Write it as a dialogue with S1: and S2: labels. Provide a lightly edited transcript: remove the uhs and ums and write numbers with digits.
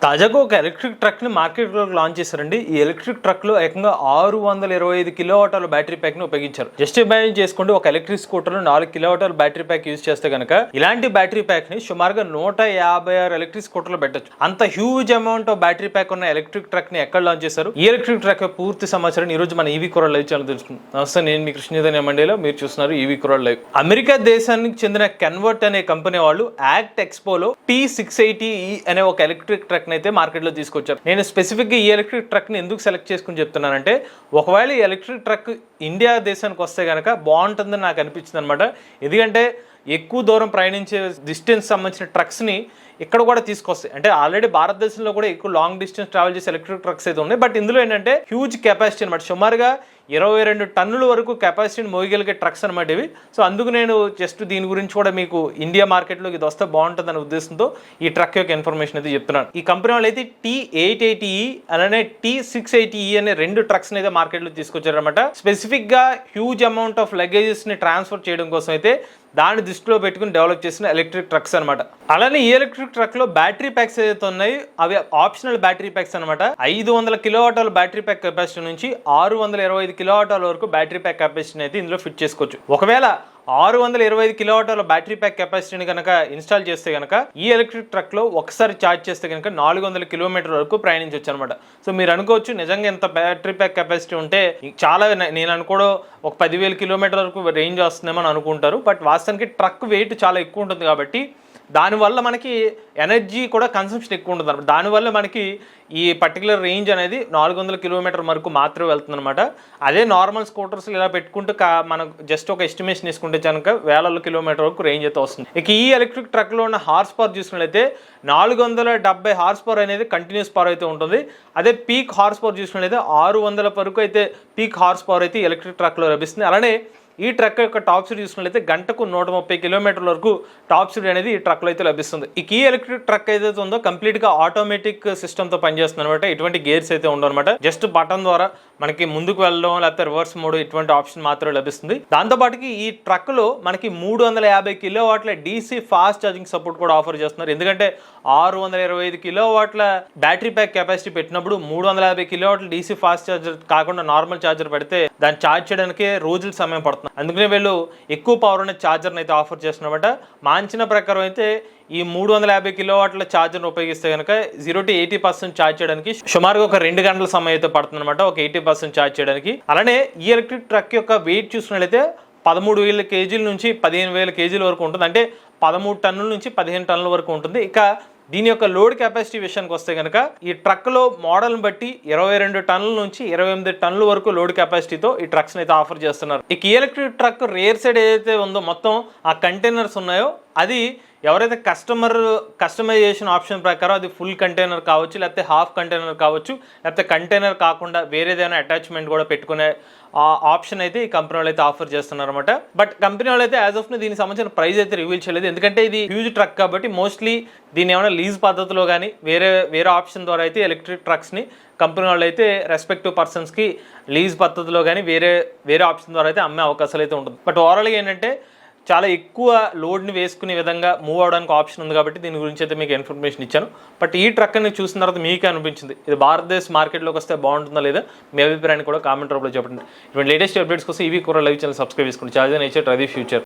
S1: తాజాగా ఒక ఎలక్ట్రిక్ ట్రక్ని మార్కెట్లోకి లాంచ్ చేశారండి. ఈ ఎలక్ట్రిక్ ట్రక్లో ఏకంగా 625 కిలోవాట్ల బ్యాటరీ ప్యాక్ని ఉపయోగించారు. జస్ట్ ఇమాజిన్ చేసుకోండి, ఒక ఎలక్ట్రిక్ స్కూటర్లో 4 కిలోవాట్ల బ్యాటరీ ప్యాక్ యూజ్ చేస్తే కనుక ఇలాంటి బ్యాటరీ ప్యాక్ని సుమారుగా 156 ఎలక్ట్రిక్ స్కూటర్లో పెట్టచ్చు. అంత huge amount of battery pack ఉన్న ఎలక్ట్రిక్ ట్రక్ని ఎక్కడ లాంచ్ చేశారు, ఈ ఎలక్ట్రిక్ ట్రక్ పూర్తి సమాచారం ఈ రోజు మన ఈవీ కుర్రాడ్ లైవ్ ఛానల్ తెలుసుకుందాం. నమస్తే, నేను మీ కృష్ణచైతన్య మండలిలో, మీరు చూస్తున్నారు ఈవీ కుర్రాడ్ లైవ్. అమెరికా దేశానికి చెందిన కన్వర్ట్ అనే కంపెనీ వాళ్ళు యాక్ట్ ఎక్స్పోలో T680E అనే ఒక ఎలక్ట్రిక్ ట్రక్ అయితే మార్కెట్ లో తీసుకొచ్చారు. నేను స్పెసిఫిక్ గా ఈ ఎలక్ట్రిక్ ట్రక్ ని ఎందుకు సెలెక్ట్ చేసుకుని చెప్తున్నానంటే, ఒకవేళ ఈ ఎలక్ట్రిక్ ట్రక్ ఇండియా దేశానికి వస్తే కనుక బాగుంటుందని నాకు అనిపించింది అనమాట. ఎందుకంటే ఎక్కువ దూరం ప్రయాణించే డిస్టెన్స్ సంబంధించిన ట్రక్స్ ని ఇక్కడ కూడా తీసుకొస్తాయి. అంటే ఆల్రెడీ భారతదేశంలో కూడా ఎక్కువ లాంగ్ డిస్టెన్స్ ట్రావెల్ చేసే ఎలక్ట్రిక్ ట్రక్స్ అయితే ఉన్నాయి. బట్ ఇందులో ఏంటంటే హ్యూజ్ కెపాసిటీ అనమాట, సుమారుగా 22 టన్నుల వరకు కెపాసిటీని మోయగలిగే ట్రక్స్ అనమాట ఇవి. సో అందుకు నేను జస్ట్ దీని గురించి కూడా మీకు ఇండియా మార్కెట్లోకి ఇది వస్తే బాగుంటుందనే ఉద్దేశంతో ఈ ట్రక్ యొక్క ఇన్ఫర్మేషన్ అయితే చెప్తున్నాను. ఈ కంపెనీ వాళ్ళు అయితే T880E అలానే T680E అనే 2 ట్రక్స్ అయితే మార్కెట్లో తీసుకొచ్చారనమాట. స్పెసిఫిక్ గా హ్యూజ్ అమౌంట్ ఆఫ్ లగేజెస్ ని ట్రాన్స్ఫర్ చేయడం కోసం అయితే దాన్ని దృష్టిలో పెట్టుకుని డెవలప్ చేసిన ఎలక్ట్రిక్ ట్రక్స్ అనమాట. అలానే ఈ ఎలక్ట్రిక్ ట్రక్ లో బ్యాటరీ ప్యాక్స్ ఏదైతే ఉన్నాయి అవి ఆప్షనల్ బ్యాటరీ ప్యాక్స్ అనమాట. 500 కిలోవాట్ల బ్యాటరీ ప్యాక్ కెపాసిటీ నుంచి 625 కిలోవాట్ల వరకు బ్యాటరీ ప్యాక్ కెపాసిటీని అయితే ఇందులో ఫిట్ చేసుకోవచ్చు. ఒకవేళ 625 కిలోవాట్ల బ్యాటరీ ప్యాక్ కెపాసిటీని కనుక ఇన్స్టాల్ చేస్తే కనుక ఈ ఎలక్ట్రిక్ ట్రక్ లో ఒకసారి ఛార్జ్ చేస్తే కనుక 400 కిలోమీటర్ వరకు ప్రయాణించవచ్చు అనమాట. సో మీరు అనుకోవచ్చు, నిజంగా ఎంత బ్యాటరీ ప్యాక్ కెపాసిటీ ఉంటే చాలా, నేను అనుకోవడం ఒక 10,000 కిలోమీటర్ వరకు రేంజ్ వస్తుందేమని అనుకుంటారు. బట్ వాస్తవానికి ట్రక్ వెయిట్ చాలా ఎక్కువ ఉంటుంది కాబట్టి దానివల్ల మనకి ఎనర్జీ కూడా కన్సంప్షన్ ఎక్కువ ఉంటుంది అనమాట. దానివల్ల మనకి ఈ పర్టికులర్ రేంజ్ అనేది 400 కిలోమీటర్ వరకు మాత్రమే వెళ్తుంది అనమాట. అదే నార్మల్ స్కూటర్స్ ఇలా పెట్టుకుంటూ మనకు జస్ట్ ఒక ఎస్టిమేషన్ తీసుకుంటే కనుక వేల కిలోమీటర్ వరకు రేంజ్ అయితే వస్తుంది. ఇక ఈ ఎలక్ట్రిక్ ట్రక్లో ఉన్న హార్స్ పవర్ చూసినట్లయితే 470 హార్స్ పవర్ అనేది కంటిన్యూస్ పవర్ అయితే ఉంటుంది. అదే పీక్ హార్స్ పవర్ చూసినట్లయితే 600 వరకు అయితే పీక్ హార్స్ పవర్ అయితే ఎలక్ట్రిక్ ట్రక్లో లభిస్తుంది. అలానే ఈ ట్రక్ యొక్క టాప్ స్పీడ్ చూసినట్లయితే గంటకు 130 కిలోమీటర్ల వరకు టాప్ స్పీడ్ అనేది ఈ ట్రక్లో అయితే లభిస్తుంది. ఈ ఎలక్ట్రిక్ ట్రక్ ఏదైతే ఉందో కంప్లీట్ గా ఆటోమేటిక్ సిస్టమ్ తో పనిచేస్తుంది అనమాట. ఎటువంటి గేర్స్ అయితే ఉండవు అనమాట. జస్ట్ బటన్ ద్వారా మనకి ముందుకు వెళ్ళడం లేకపోతే రివర్స్ మోడ్ ఇటువంటి ఆప్షన్ మాత్రమే లభిస్తుంది. దాంతో పాటుకి ఈ ట్రక్ లో మనకి 350 కిలోవాట్ల DC ఫాస్ట్ ఛార్జింగ్ సపోర్ట్ కూడా ఆఫర్ చేస్తున్నారు. ఎందుకంటే 625 కిలోవాట్ల బ్యాటరీ ప్యాక్ కెపాసిటీ పెట్టినప్పుడు 350 కిలోవాట్ల DC ఫాస్ట్ ఛార్జర్ కాకుండా నార్మల్ ఛార్జర్ పెడితే దాన్ని ఛార్జ్ చేయడానికి రోజుల సమయం పడుతుంది. అందుకనే వీళ్ళు ఎక్కువ పవర్ ఉన్న ఛార్జర్ని అయితే ఆఫర్ చేస్తున్నమాట. మా అంచనా ప్రకారం అయితే ఈ 350 కిలోవాట్ల ఛార్జర్ని ఉపయోగిస్తే కనుక 0 to 80% ఛార్జ్ చేయడానికి సుమారుగా ఒక 2 గంటల సమయం అయితే పడుతుంది అనమాట, ఒక 80% ఛార్జ్ చేయడానికి. అలానే ఈ ఎలక్ట్రిక్ ట్రక్ యొక్క వెయిట్ చూసినట్లయితే 13,000 కేజీల నుంచి 15,000 కేజీల వరకు ఉంటుంది. అంటే 13 టన్నుల నుంచి 15 టన్నుల వరకు ఉంటుంది. ఇక దీని యొక్క లోడ్ కెపాసిటీ విషయానికి వస్తే కనుక ఈ ట్రక్ లో మోడల్ని బట్టి 22 టన్నుల నుంచి 28 టన్నుల వరకు లోడ్ కెపాసిటీతో ఈ ట్రక్స్ అయితే ఆఫర్ చేస్తున్నారు. ఈ ఎలక్ట్రిక్ ట్రక్ రేర్ సైడ్ ఏదైతే ఉందో మొత్తం ఆ కంటైనర్స్ ఉన్నాయో అది ఎవరైతే కస్టమైజేషన్ ఆప్షన్ ప్రకారం అది ఫుల్ కంటైనర్ కావచ్చు, లేకపోతే హాఫ్ కంటైనర్ కావచ్చు, లేకపోతే కంటైనర్ కాకుండా వేరేదైనా అటాచ్మెంట్ కూడా పెట్టుకునే ఆప్షన్ అయితే ఈ కంపెనీ వాళ్ళు అయితే ఆఫర్ చేస్తున్నారు అనమాట. బట్ కంపెనీ వాళ్ళు అయితే యాజ్ ఆఫ్ దీనికి సంబంధించిన ప్రైస్ అయితే రివీల్ చేయలేదు. ఎందుకంటే ఇది హ్యూజ్ ట్రక్ కాబట్టి మోస్ట్లీ దీన్ని ఏమైనా లీజ్ పద్ధతిలో కానీ వేరే ఆప్షన్ ద్వారా అయితే ఎలక్ట్రిక్ ట్రక్స్ని కంపెనీ వాళ్ళు అయితే రెస్పెక్టివ్ పర్సన్స్కి లీజ్ పద్ధతిలో కానీ వేరే ఆప్షన్ ద్వారా అయితే అమ్మే అవకాశాలు అయితే ఉంటుంది. బట్ ఓవరాల్గా ఏంటంటే చాలా ఎక్కువ లోడ్ని వేసుకునే విధంగా మూవ్ అవడానికి ఆప్షన్ ఉంది కాబట్టి దీని గురించి అయితే మీకు ఇన్ఫర్మేషన్ ఇచ్చాను. బట్ ఈ ట్రక్ అని చూసిన తర్వాత మీకు అనిపించింది ఇది భారతదేశ మార్కెట్లోకి వస్తే బాగుంటుందా లేదా, మీ అభిప్రాయాన్ని కూడా కామెంట్ రూపంలో చెప్పండి. ఇటువంటి లేటెస్ట్ అప్డేట్స్ కోసం ఈవీ కుర్రాడ్ లైవ్ ఛానల్ సబ్స్క్రైబ్ చేసుకోండి. Charge nature try the future.